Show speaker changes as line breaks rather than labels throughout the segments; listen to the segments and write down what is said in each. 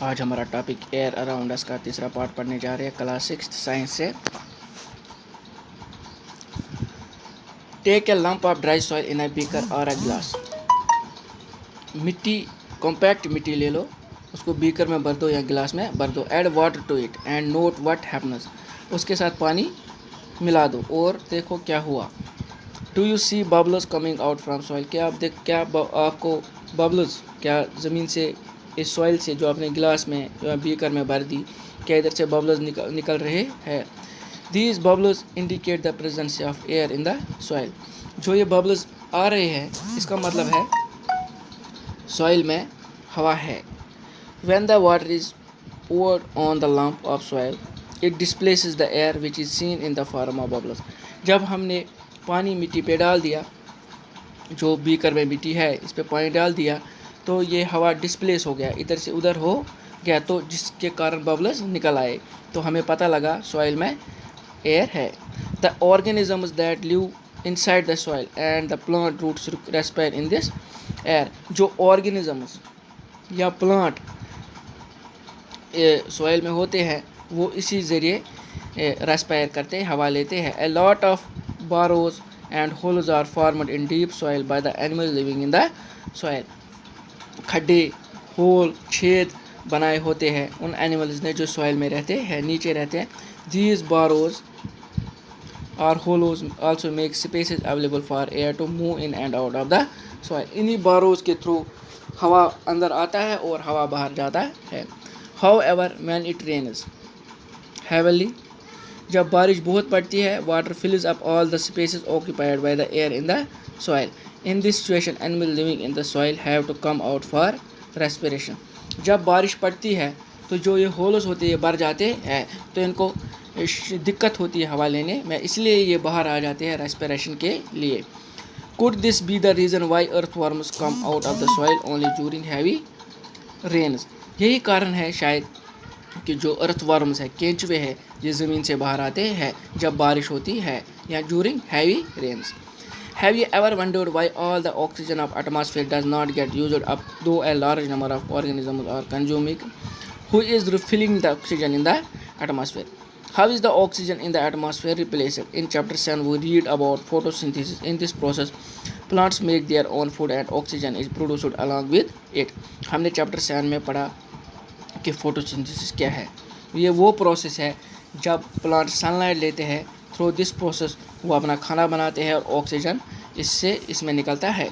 आज हमारा topic air around us का तीसरा पार्ट पढ़ने जा रहे हैं क्लास 6 साइंस से। Take a lump of dry soil in a beaker और अ ग्लास। मिट्टी कॉम्पैक्ट मिट्टी ले लो, उसको बीकर में भर दो या गिलास में भर दो। Add water to it and note what happens. उसके साथ पानी मिला दो और देखो क्या हुआ। Do you see bubbles coming out from soil. क्या आपको बबल्स क्या ज़मीन से इस सॉइल से जो आपने गिलास में या बीकर में भर दी, क्या इधर से बबल्स निकल रहे हैं। These bubbles indicate the presence of air in the soil. जो ये बबल्स आ रहे हैं इसका मतलब है सॉइल में हवा है। When the water is poured on the lump of soil it displaces the air which is seen in the form of bubbles। जब हमने पानी मिट्टी पे डाल दिया, जो बीकर में मिट्टी है इस पे पानी डाल दिया, तो ये हवा डिस्प्लेस हो गया, इधर से उधर हो गया, तो जिसके कारण बबल्स निकल आए, तो हमें पता लगा सॉइल में एयर है। The organisms that live inside the soil and the plant roots respire in this air. जो ऑर्गेनिजम्स या प्लांट सॉइल में होते हैं वो इसी ज़रिए रेस्पायर करते हैं, हवा लेते हैं। A lot of burrows and holes are formed in deep soil by the animals living in the soil. खड्डे, होल, छेद बनाए होते हैं उन एनिमल्स ने जो सॉइल में रहते हैं, नीचे रहते हैं। दीज बारोज और hollows also make spaces available for air to move in and out of the soil. इन्हीं बारोज के थ्रू हवा अंदर आता है और हवा बाहर जाता है। However, when it rains heavily, जब बारिश बहुत पड़ती है, water fills up all the spaces occupied by the air in the soil. In this situation, animals living in the soil have to come out for respiration. जब बारिश पड़ती है तो जो ये होल्स होते हैं भर जाते हैं, तो इनको दिक्कत होती है हवा लेने में, इसलिए ये बाहर आ जाते हैं रेस्पिरेशन के लिए। Could this be the reason why earthworms come out of the soil only during heavy rains? यही कारण है शायद कि जो अर्थवर्म्स है, केंचुए है, ये ज़मीन से बाहर आते हैं जब बारिश होती है या during heavy rains. Have you ever wondered why all the oxygen of atmosphere does not get used up though a large number of organisms are consuming who is refilling the oxygen in the atmosphere. How is the oxygen in the atmosphere replaced? In chapter 7 we read about photosynthesis. In this process plants make their own food and oxygen is produced along with it. हमने chapter 7 में पढ़ा कि photosynthesis क्या है। ये वो process है जब प्लांट सनलाइट लेते हैं, थ्रू दिस प्रोसेस वो अपना खाना बनाते हैं और ऑक्सीजन इसमें निकलता है।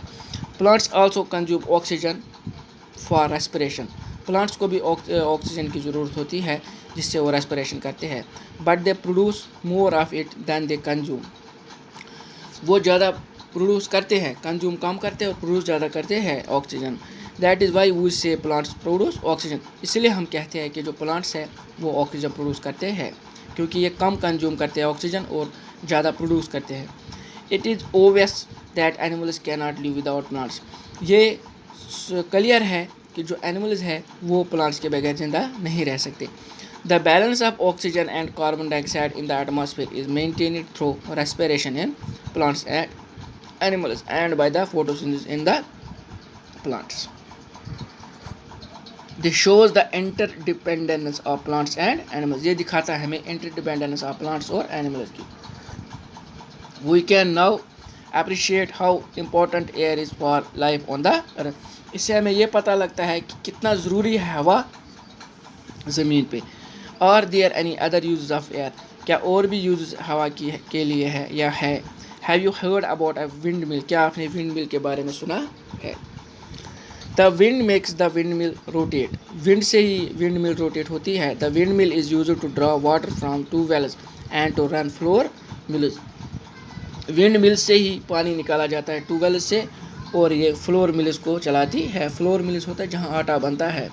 Plants also consume oxygen for respiration. Plants को भी ऑक्सीजन की ज़रूरत होती है जिससे वो रेस्पिरेशन करते हैं। But they produce more of it than they consume. वो ज़्यादा प्रोड्यूस करते हैं, कंज्यूम कम करते हैं और प्रोड्यूस ज़्यादा करते हैं oxygen. That is why we say plants produce oxygen. इसलिए हम कहते हैं कि जो प्लांट्स है वो ऑक्सीजन प्रोड्यूस करते हैं, क्योंकि ये कम कंज्यूम करते हैं ऑक्सीजन और ज़्यादा प्रोड्यूस करते हैं। It is obvious that animals can not live without plants. ये क्लियर है कि जो एनिमल्स है वो प्लांट्स के बगैर जिंदा नहीं रह सकते। The balance of oxygen and carbon dioxide in the atmosphere is maintained through respiration in plants and animals and by the photosynthesis in the plants. This shows the interdependence of plants and animals. ये दिखाता है हमें interdependence of plants और animals की। We can now appreciate how important air is for life on the earth. इससे हमें ये पता लगता है कि कितना ज़रूरी है हवा ज़मीन पे। और there any other use of air. क्या और भी यूज हवा के लिए है या है। Have you heard about a windmill. क्या आपने विंड मिल के बारे में सुना है। The wind makes the windmill rotate. Wind से ही विंड मिल रोटेट होती है। The windmill is use to draw water from to wells and to run flour mills. Windmill से ही पानी निकाला जाता है ट्यूबवेल से, और ये फ्लोर मिल्स को चलाती है। फ्लोर मिल्स होता है जहाँ आटा बनता है।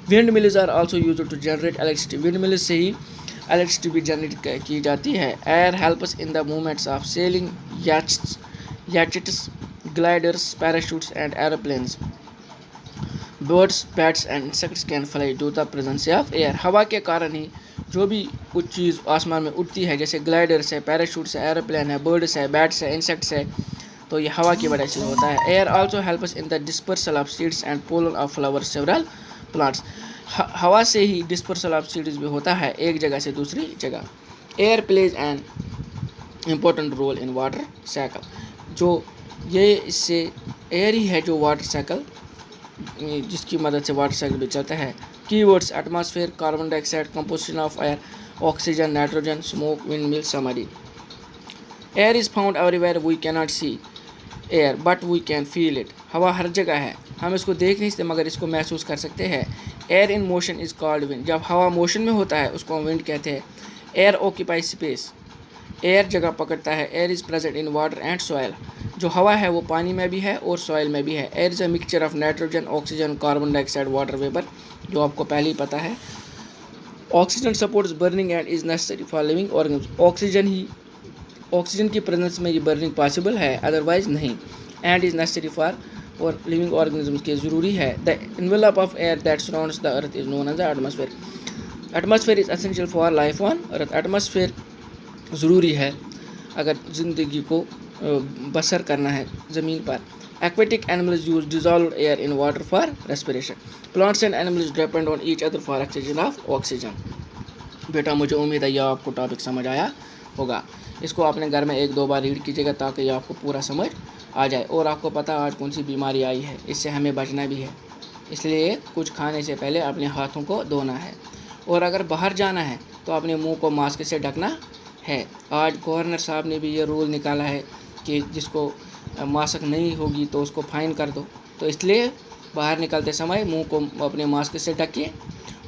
Windmills are also used to generate electricity. Windmills से ही इलेक्ट्रिसिटी भी जनरेट की जाती है। Air helps in the movements of sailing yachts, gliders, parachutes and aeroplanes. Birds, bats and insects can fly due the presence of air. हवा के कारण ही जो भी कुछ चीज़ आसमान में उड़ती है, जैसे ग्लाइडर्स है, पैराशूट्स है, एरोप्लेन है, बर्ड्स है, बैट्स है, इंसेक्ट्स है, तो ये हवा की वजह से होता है। Air also helps in the dispersal of seeds and pollen of flower several plants. हवा से ही डिस्पर्सल ऑफ सीड्स भी होता है एक जगह से दूसरी जगह। Air plays an important role in water cycle, जो ये इससे एयर ही है जो वाटर साइकिल, जिसकी मदद से वाटर साइकिल भी चलता है। Keywords atmosphere, carbon dioxide, composition of air, oxygen, nitrogen, smoke, windmill, summary. Air is found everywhere, we cannot see air but we can feel it. हवा हर जगह है, हम इसको देख नहीं सकते मगर इसको महसूस कर सकते हैं। Air in motion is called wind, जब हवा मोशन में होता है उसको हम विंड कहते हैं। एयर ऑक्यूपाई स्पेस, एयर जगह पकड़ता है। Air is present in water and soil, जो हवा है वो पानी में भी है और सॉइल में भी है। Air is a mixture of nitrogen, oxygen, carbon dioxide, water vapour, जो आपको पहले ही पता है। Oxygen supports burning and is necessary for living organism, oxygen की प्रेजेंस में ये बर्निंग पॉसिबल है, अदरवाइज नहीं। एंड इज़ नेसेसरी फॉर और लिविंग ऑर्गेनिज्म के ज़रूरी है। The envelope of air that surrounds the earth is known as the atmosphere. Atmosphere is essential for life on earth, atmosphere ज़रूरी है अगर ज़िंदगी को बसर करना है ज़मीन पर। Aquatic animals use dissolve air in water for respiration. Plants and animals depend on each other for exchange of oxygen. बेटा मुझे उम्मीद है यह आपको टॉपिक समझ आया होगा। इसको अपने घर में 1-2 बार रीड कीजिएगा ताकि ये आपको पूरा समझ आ जाए। और आपको पता आज कौन सी बीमारी आई है, इससे हमें बचना भी है, इसलिए कुछ खाने से पहले अपने हाथों को धोना है। और अगर बाहर जाना है तो अपने मुंह को मास्क से ढकना है। आज गवर्नर साहब ने भी ये रूल निकाला है कि जिसको मास्क नहीं होगी तो उसको फ़ाइन कर दो, तो इसलिए बाहर निकलते समय मुंह को अपने मास्क से ढकिए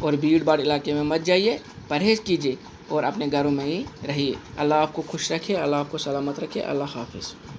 और भीड़ भाड़ इलाके में मत जाइए, परहेज़ कीजिए और अपने घरों में ही रहिए। अल्लाह आपको खुश रखे, अल्लाह आपको सलामत रखे। अल्लाह हाफिज़।